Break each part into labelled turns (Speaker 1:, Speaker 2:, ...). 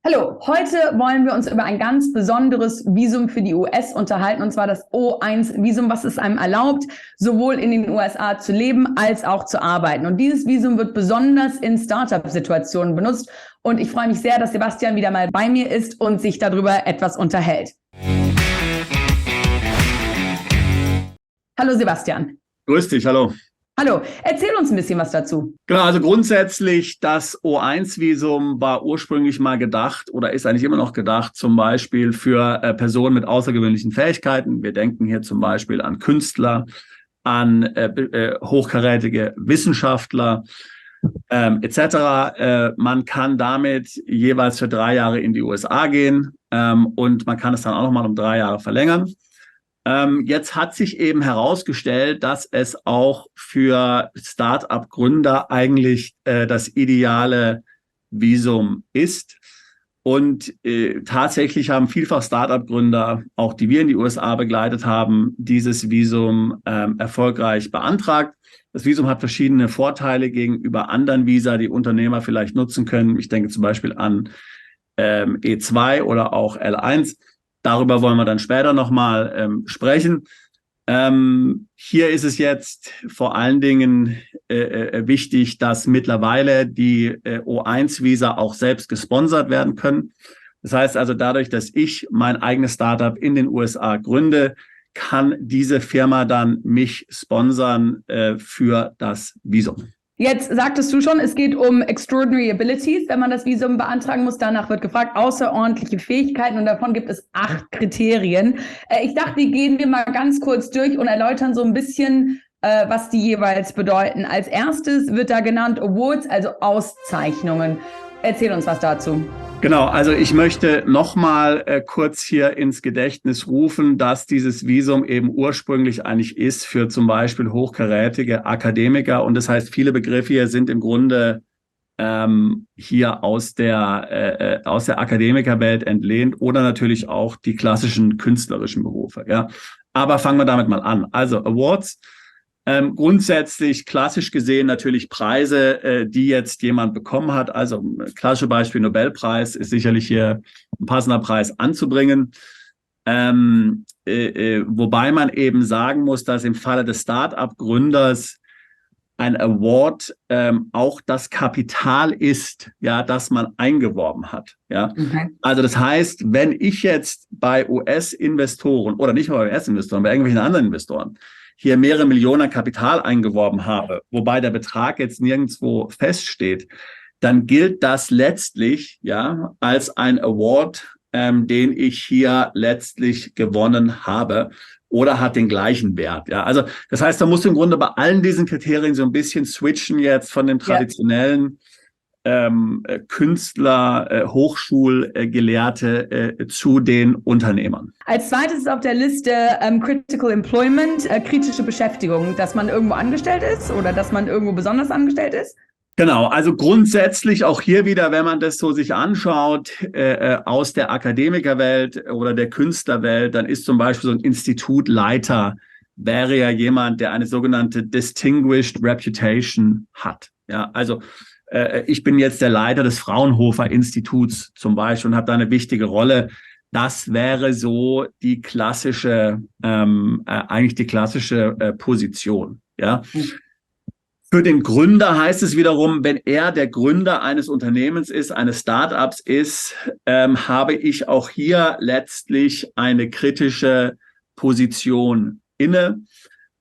Speaker 1: Hallo, heute wollen wir uns über ein ganz besonderes Visum für die US unterhalten, und zwar das O1-Visum, was es einem erlaubt, sowohl in den USA zu leben als auch zu arbeiten. Und dieses Visum wird besonders in Startup-Situationen benutzt. Und ich freue mich sehr, dass Sebastian wieder mal bei mir ist und sich darüber etwas unterhält. Hallo Sebastian.
Speaker 2: Grüß dich, hallo.
Speaker 1: Hallo, erzähl uns ein bisschen was dazu.
Speaker 2: Genau, also grundsätzlich das O1-Visum war ursprünglich mal gedacht oder ist eigentlich immer noch gedacht, zum Beispiel für Personen mit außergewöhnlichen Fähigkeiten. Wir denken hier zum Beispiel an Künstler, an hochkarätige Wissenschaftler etc. Man kann damit jeweils für 3 Jahre in die USA gehen und man kann es dann auch nochmal um 3 Jahre verlängern. Jetzt hat sich eben herausgestellt, dass es auch für Start-up-Gründer eigentlich das ideale Visum ist. Und tatsächlich haben vielfach Start-up-Gründer, auch die wir in die USA begleitet haben, dieses Visum erfolgreich beantragt. Das Visum hat verschiedene Vorteile gegenüber anderen Visa, die Unternehmer vielleicht nutzen können. Ich denke zum Beispiel an E2 oder auch L1. Darüber wollen wir dann später nochmal sprechen. Hier ist es jetzt vor allen Dingen wichtig, dass mittlerweile die O1-Visa auch selbst gesponsert werden können. Das heißt also, dadurch, dass ich mein eigenes Startup in den USA gründe, kann diese Firma dann mich sponsern für das Visum.
Speaker 1: Jetzt sagtest du schon, es geht um Extraordinary Abilities, wenn man das Visum beantragen muss. Danach wird gefragt, außerordentliche Fähigkeiten, und davon gibt es 8 Kriterien. Ich dachte, die gehen wir mal ganz kurz durch und erläutern so ein bisschen, was die jeweils bedeuten. Als erstes wird da genannt Awards, also Auszeichnungen. Erzähl uns was dazu.
Speaker 2: Genau, also ich möchte nochmal kurz hier ins Gedächtnis rufen, dass dieses Visum eben ursprünglich eigentlich ist für zum Beispiel hochkarätige Akademiker. Und das heißt, viele Begriffe hier sind im Grunde hier aus der Akademikerwelt entlehnt oder natürlich auch die klassischen künstlerischen Berufe. Ja, aber fangen wir damit mal an. Also Awards. Grundsätzlich klassisch gesehen natürlich Preise, die jetzt jemand bekommen hat. Also klassische Beispiel Nobelpreis ist sicherlich hier ein passender Preis anzubringen. Wobei man eben sagen muss, dass im Falle des Start-up-Gründers ein Award auch das Kapital ist, ja, das man eingeworben hat. Ja, okay. Also das heißt, wenn ich jetzt bei US-Investoren oder nicht mal bei US-Investoren, bei irgendwelchen anderen Investoren hier mehrere Millionen Kapital eingeworben habe, wobei der Betrag jetzt nirgendwo feststeht, dann gilt das letztlich ja als ein Award, den ich hier letztlich gewonnen habe oder hat den gleichen Wert. Ja, also das heißt, da musst du im Grunde bei allen diesen Kriterien so ein bisschen switchen jetzt von dem traditionellen Künstler, Hochschulgelehrte zu den Unternehmern.
Speaker 1: Als zweites ist auf der Liste Critical Employment, kritische Beschäftigung, dass man irgendwo angestellt ist oder dass man irgendwo besonders angestellt ist.
Speaker 2: Genau, also grundsätzlich auch hier wieder, wenn man das so sich anschaut, aus der Akademikerwelt oder der Künstlerwelt, dann ist zum Beispiel so ein Institutleiter, wäre ja jemand, der eine sogenannte Distinguished Reputation hat. Ja, also ich bin jetzt der Leiter des Fraunhofer Instituts zum Beispiel und habe da eine wichtige Rolle. Das wäre so die klassische, eigentlich die klassische Position. Ja. Für den Gründer heißt es wiederum, wenn er der Gründer eines Unternehmens ist, eines Startups ist, habe ich auch hier letztlich eine kritische Position inne.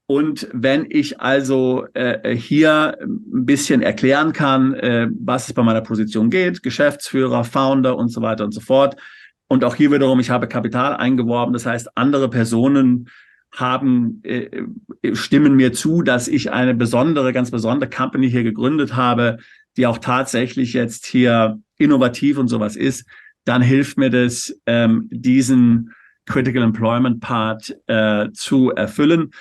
Speaker 2: Und wenn ich also hier ein bisschen erklären kann, was es bei meiner Position geht, Geschäftsführer, Founder und so weiter und so fort. Und auch hier wiederum, ich habe Kapital eingeworben. Das heißt, andere Personen stimmen mir zu, dass ich eine ganz besondere Company hier gegründet habe, die auch tatsächlich jetzt hier innovativ und sowas ist. Dann hilft mir das, diesen Critical Employment Part zu erfüllen.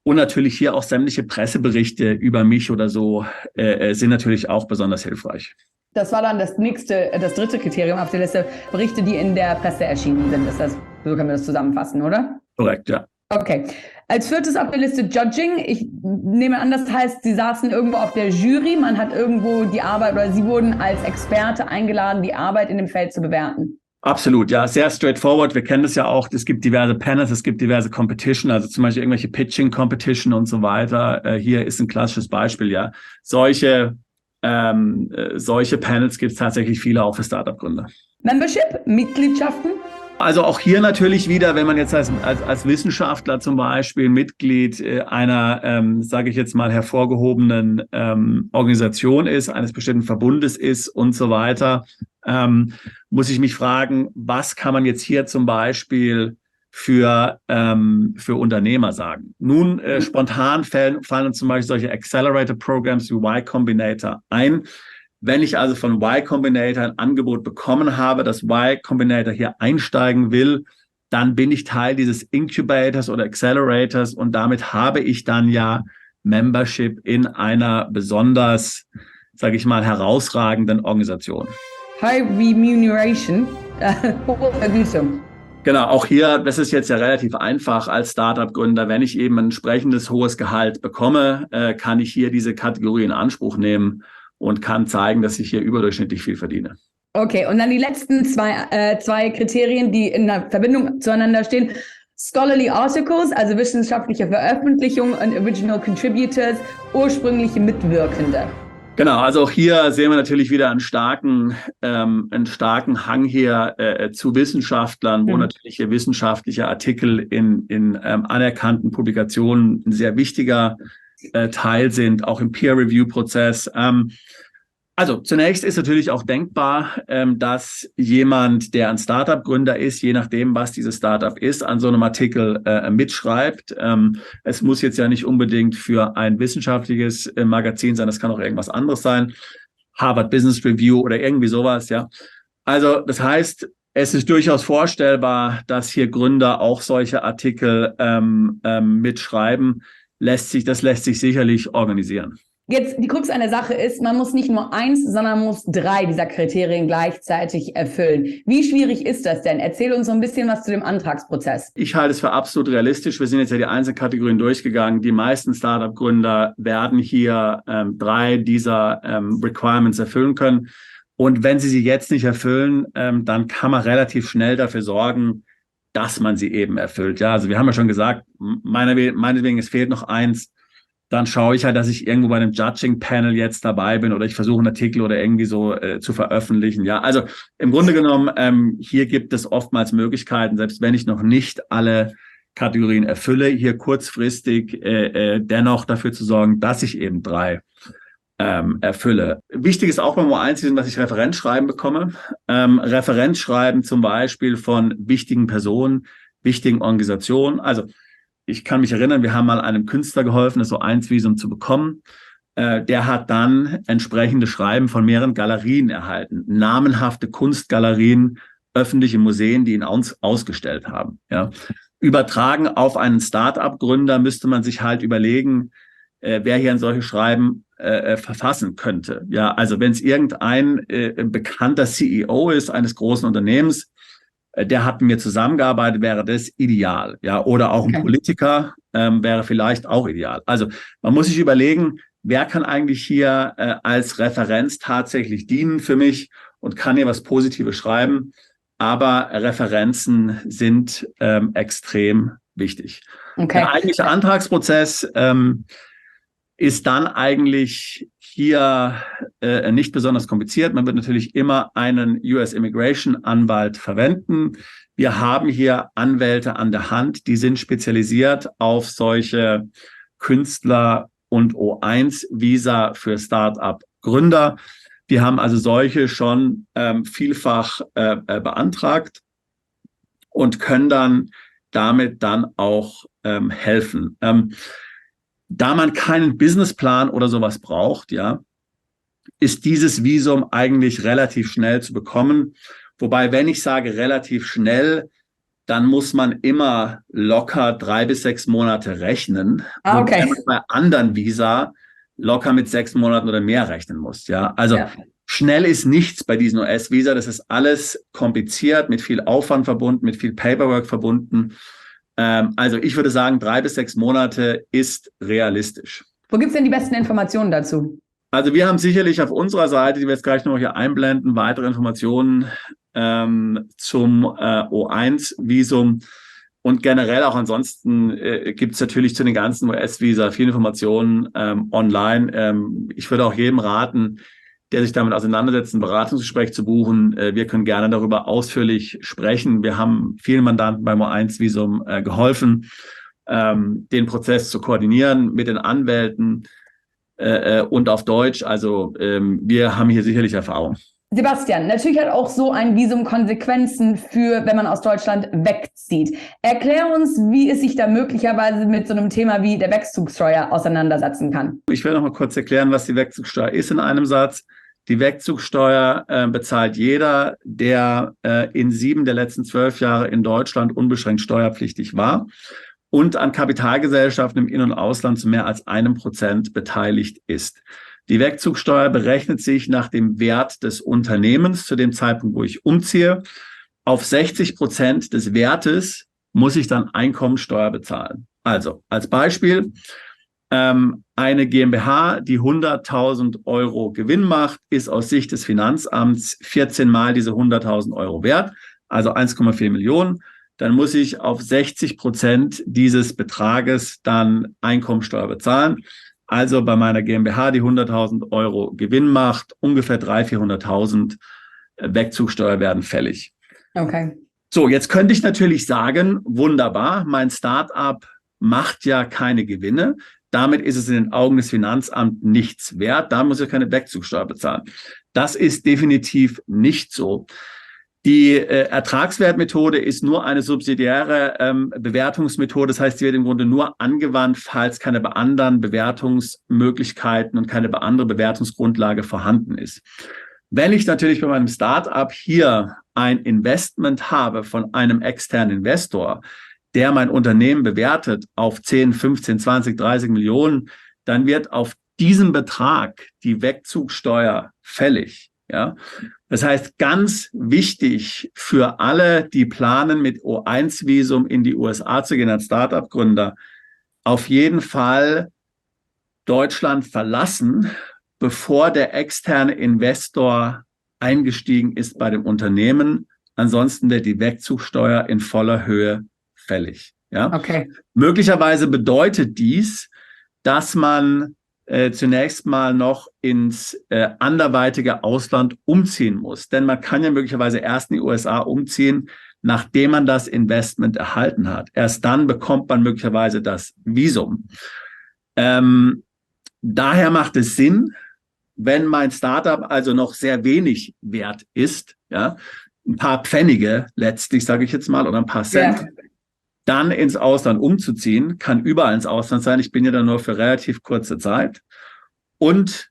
Speaker 2: Und natürlich hier auch sämtliche Presseberichte über mich oder so sind natürlich auch besonders hilfreich.
Speaker 1: Das war dann das dritte Kriterium auf der Liste, Berichte, die in der Presse erschienen sind. So können wir das zusammenfassen, oder?
Speaker 2: Korrekt, ja.
Speaker 1: Okay. Als viertes auf der Liste Judging. Ich nehme an, das heißt, Sie saßen irgendwo auf der Jury, man hat irgendwo die Arbeit oder Sie wurden als Experte eingeladen, die Arbeit in dem Feld zu bewerten.
Speaker 2: Absolut, ja, sehr straightforward. Wir kennen das ja auch. Es gibt diverse Panels, es gibt diverse Competition, also zum Beispiel irgendwelche Pitching Competition und so weiter. Hier ist ein klassisches Beispiel, ja. Solche Panels gibt es tatsächlich viele auch für Startup-Gründer.
Speaker 1: Membership, Mitgliedschaften?
Speaker 2: Also auch hier natürlich wieder, wenn man jetzt als Wissenschaftler zum Beispiel Mitglied einer, sage ich jetzt mal, hervorgehobenen Organisation ist, eines bestimmten Verbundes ist und so weiter, muss ich mich fragen, was kann man jetzt hier zum Beispiel für Unternehmer sagen? Nun, spontan fallen uns zum Beispiel solche Accelerator-Programs wie Y Combinator ein. Wenn ich also von Y Combinator ein Angebot bekommen habe, dass Y Combinator hier einsteigen will, dann bin ich Teil dieses Incubators oder Accelerators und damit habe ich dann ja Membership in einer besonders, sage ich mal, herausragenden Organisation.
Speaker 1: High Remuneration, hohe Vergütung.
Speaker 2: Genau, auch hier, das ist jetzt ja relativ einfach als Startup-Gründer. Wenn ich eben ein entsprechendes hohes Gehalt bekomme, kann ich hier diese Kategorie in Anspruch nehmen und kann zeigen, dass ich hier überdurchschnittlich viel verdiene.
Speaker 1: Okay, und dann die letzten zwei Kriterien, die in der Verbindung zueinander stehen. Scholarly Articles, also wissenschaftliche Veröffentlichungen und Original Contributors, ursprüngliche Mitwirkende.
Speaker 2: Genau, also auch hier sehen wir natürlich wieder einen starken Hang hier zu Wissenschaftlern, wo natürlich hier wissenschaftliche Artikel in anerkannten Publikationen ein sehr wichtiger Teil sind, auch im Peer-Review-Prozess. Also zunächst ist natürlich auch denkbar, dass jemand, der ein Startup-Gründer ist, je nachdem, was dieses Startup ist, an so einem Artikel mitschreibt. Es muss jetzt ja nicht unbedingt für ein wissenschaftliches Magazin sein, das kann auch irgendwas anderes sein, Harvard Business Review oder irgendwie sowas, ja. Also das heißt, es ist durchaus vorstellbar, dass hier Gründer auch solche Artikel mitschreiben. Das lässt sich sicherlich organisieren.
Speaker 1: Jetzt, die Krux an der Sache ist, man muss nicht nur 1, sondern muss 3 dieser Kriterien gleichzeitig erfüllen. Wie schwierig ist das denn? Erzähl uns so ein bisschen was zu dem Antragsprozess.
Speaker 2: Ich halte es für absolut realistisch. Wir sind jetzt ja die einzelnen Kategorien durchgegangen. Die meisten Startup-Gründer werden hier 3 dieser Requirements erfüllen können. Und wenn sie jetzt nicht erfüllen, dann kann man relativ schnell dafür sorgen, dass man sie eben erfüllt. Ja, also wir haben ja schon gesagt, meinetwegen, es fehlt noch 1. Dann schaue ich halt, dass ich irgendwo bei einem Judging-Panel jetzt dabei bin oder ich versuche einen Artikel oder irgendwie so zu veröffentlichen. Ja, also im Grunde genommen, hier gibt es oftmals Möglichkeiten, selbst wenn ich noch nicht alle Kategorien erfülle, hier kurzfristig dennoch dafür zu sorgen, dass ich eben 3 erfülle. Wichtig ist auch beim O1, dass ich Referenzschreiben bekomme. Referenzschreiben zum Beispiel von wichtigen Personen, wichtigen Organisationen. Also ich kann mich erinnern, wir haben mal einem Künstler geholfen, das O1-Visum zu bekommen. Der hat dann entsprechende Schreiben von mehreren Galerien erhalten. Namenhafte Kunstgalerien, öffentliche Museen, die ihn ausgestellt haben. Ja. Übertragen auf einen Start-up-Gründer müsste man sich halt überlegen, wer hier ein solches Schreiben verfassen könnte. Ja, also wenn es irgendein bekannter CEO ist eines großen Unternehmens, der hat mit mir zusammengearbeitet, wäre das ideal. Ja, oder auch ein Politiker wäre vielleicht auch ideal. Also man muss sich überlegen, wer kann eigentlich hier als Referenz tatsächlich dienen für mich und kann hier was Positives schreiben. Aber Referenzen sind extrem wichtig. Okay. Der eigentliche Antragsprozess ist dann eigentlich hier nicht besonders kompliziert. Man wird natürlich immer einen US Immigration Anwalt verwenden. Wir haben hier Anwälte an der Hand, die sind spezialisiert auf solche Künstler- und O1-Visa für Start-up-Gründer. Wir haben also solche schon vielfach beantragt und können dann damit dann auch helfen. Da man keinen Businessplan oder sowas braucht, ja, ist dieses Visum eigentlich relativ schnell zu bekommen. Wobei, wenn ich sage relativ schnell, dann muss man immer locker 3 bis 6 Monate rechnen. Okay. Wenn man bei anderen Visa locker mit 6 Monaten oder mehr rechnen muss. Ja, also schnell ist nichts bei diesen US-Visa. Das ist alles kompliziert, mit viel Aufwand verbunden, mit viel Paperwork verbunden. Also ich würde sagen, 3 bis 6 Monate ist realistisch.
Speaker 1: Wo gibt es denn die besten Informationen dazu?
Speaker 2: Also wir haben sicherlich auf unserer Seite, die wir jetzt gleich noch hier einblenden, weitere Informationen zum O1-Visum. Und generell auch ansonsten gibt es natürlich zu den ganzen US-Visa viele Informationen online. Ich würde auch jedem raten, der sich damit auseinandersetzt, ein Beratungsgespräch zu buchen. Wir können gerne darüber ausführlich sprechen. Wir haben vielen Mandanten beim O1-Visum geholfen, den Prozess zu koordinieren mit den Anwälten und auf Deutsch. Also wir haben hier sicherlich Erfahrung.
Speaker 1: Sebastian, natürlich hat auch so ein Visum Konsequenzen für, wenn man aus Deutschland wegzieht. Erklär uns, wie es sich da möglicherweise mit so einem Thema wie der Wegzugsteuer auseinandersetzen kann.
Speaker 2: Ich will noch mal kurz erklären, was die Wegzugsteuer ist in einem Satz. Die Wegzugsteuer bezahlt jeder, der in 7 der letzten 12 Jahre in Deutschland unbeschränkt steuerpflichtig war und an Kapitalgesellschaften im In- und Ausland zu mehr als 1% beteiligt ist. Die Wegzugsteuer berechnet sich nach dem Wert des Unternehmens zu dem Zeitpunkt, wo ich umziehe. Auf 60% des Wertes muss ich dann Einkommensteuer bezahlen. Also als Beispiel, eine GmbH, die 100.000 Euro Gewinn macht, ist aus Sicht des Finanzamts 14 Mal diese 100.000 Euro wert, also 1,4 Millionen. Dann muss ich auf 60% dieses Betrages dann Einkommensteuer bezahlen. Also bei meiner GmbH, die 100.000 Euro Gewinn macht, ungefähr 300.000, 400.000 Wegzugsteuer werden fällig.
Speaker 1: Okay.
Speaker 2: So, jetzt könnte ich natürlich sagen, wunderbar, mein Start-up macht ja keine Gewinne. Damit ist es in den Augen des Finanzamts nichts wert. Da muss ich keine Wegzugsteuer bezahlen. Das ist definitiv nicht so. Die Ertragswertmethode ist nur eine subsidiäre Bewertungsmethode. Das heißt, sie wird im Grunde nur angewandt, falls keine anderen Bewertungsmöglichkeiten und keine andere Bewertungsgrundlage vorhanden ist. Wenn ich natürlich bei meinem Start-up hier ein Investment habe von einem externen Investor, der mein Unternehmen bewertet auf 10, 15, 20, 30 Millionen, dann wird auf diesem Betrag die Wegzugsteuer fällig. Ja, das heißt, ganz wichtig für alle, die planen, mit O1-Visum in die USA zu gehen als Startup-Gründer, auf jeden Fall Deutschland verlassen, bevor der externe Investor eingestiegen ist bei dem Unternehmen. Ansonsten wird die Wegzugsteuer in voller Höhe fällig. Ja?
Speaker 1: Okay.
Speaker 2: Möglicherweise bedeutet dies, dass man zunächst mal noch ins anderweitige Ausland umziehen muss. Denn man kann ja möglicherweise erst in die USA umziehen, nachdem man das Investment erhalten hat. Erst dann bekommt man möglicherweise das Visum. Daher macht es Sinn, wenn mein Startup also noch sehr wenig wert ist, ja, ein paar Pfennige letztlich, sage ich jetzt mal, oder ein paar Cent, ja, dann ins Ausland umzuziehen, kann überall ins Ausland sein. Ich bin ja dann nur für relativ kurze Zeit. Und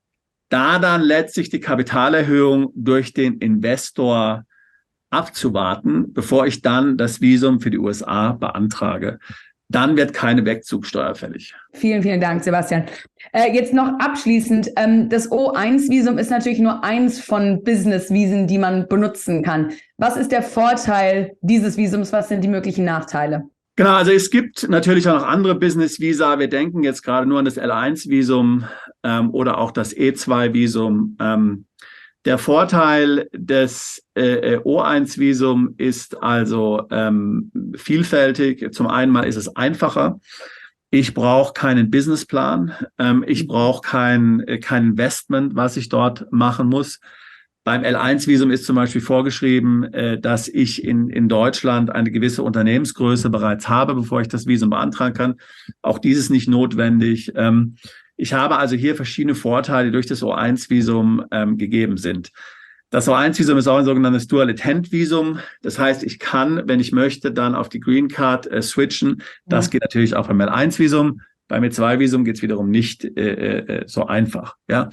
Speaker 2: da dann letztlich die Kapitalerhöhung durch den Investor abzuwarten, bevor ich dann das Visum für die USA beantrage, dann wird keine Wegzugsteuer fällig.
Speaker 1: Vielen, vielen Dank, Sebastian. Jetzt noch abschließend, das O1-Visum ist natürlich nur eins von Business-Visen, die man benutzen kann. Was ist der Vorteil dieses Visums? Was sind die möglichen Nachteile?
Speaker 2: Genau, also es gibt natürlich auch noch andere Business-Visa. Wir denken jetzt gerade nur an das L1-Visum oder auch das E2-Visum. Der Vorteil des O1-Visum ist also vielfältig. Zum einen mal ist es einfacher. Ich brauche keinen Businessplan. Ich brauche kein Investment, was ich dort machen muss. Beim L1-Visum ist zum Beispiel vorgeschrieben, dass ich in Deutschland eine gewisse Unternehmensgröße bereits habe, bevor ich das Visum beantragen kann. Auch dies ist nicht notwendig. Ich habe also hier verschiedene Vorteile, die durch das O1-Visum gegeben sind. Das O1-Visum ist auch ein sogenanntes Dual-Intent-Visum. Das heißt, ich kann, wenn ich möchte, dann auf die Green Card switchen. Das geht natürlich auch beim L1-Visum. Beim E2-Visum geht es wiederum nicht so einfach. Ja.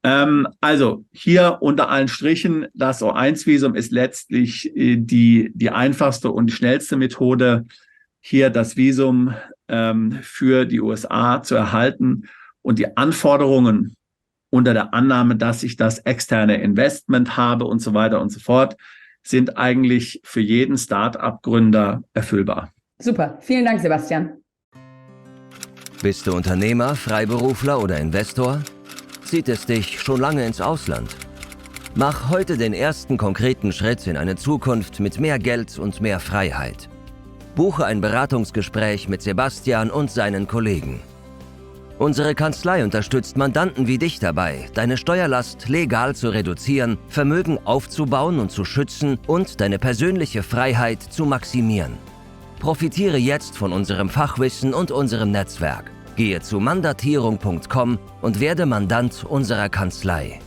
Speaker 2: Also hier unter allen Strichen, das O1-Visum ist letztlich die einfachste und die schnellste Methode, hier das Visum für die USA zu erhalten. Und die Anforderungen unter der Annahme, dass ich das externe Investment habe und so weiter und so fort, sind eigentlich für jeden Start-up-Gründer erfüllbar.
Speaker 1: Super. Vielen Dank, Sebastian.
Speaker 3: Bist du Unternehmer, Freiberufler oder Investor? Zieht es dich schon lange ins Ausland? Mach heute den ersten konkreten Schritt in eine Zukunft mit mehr Geld und mehr Freiheit. Buche ein Beratungsgespräch mit Sebastian und seinen Kollegen. Unsere Kanzlei unterstützt Mandanten wie dich dabei, deine Steuerlast legal zu reduzieren, Vermögen aufzubauen und zu schützen und deine persönliche Freiheit zu maximieren. Profitiere jetzt von unserem Fachwissen und unserem Netzwerk. Gehe zu mandatierung.com und werde Mandant unserer Kanzlei.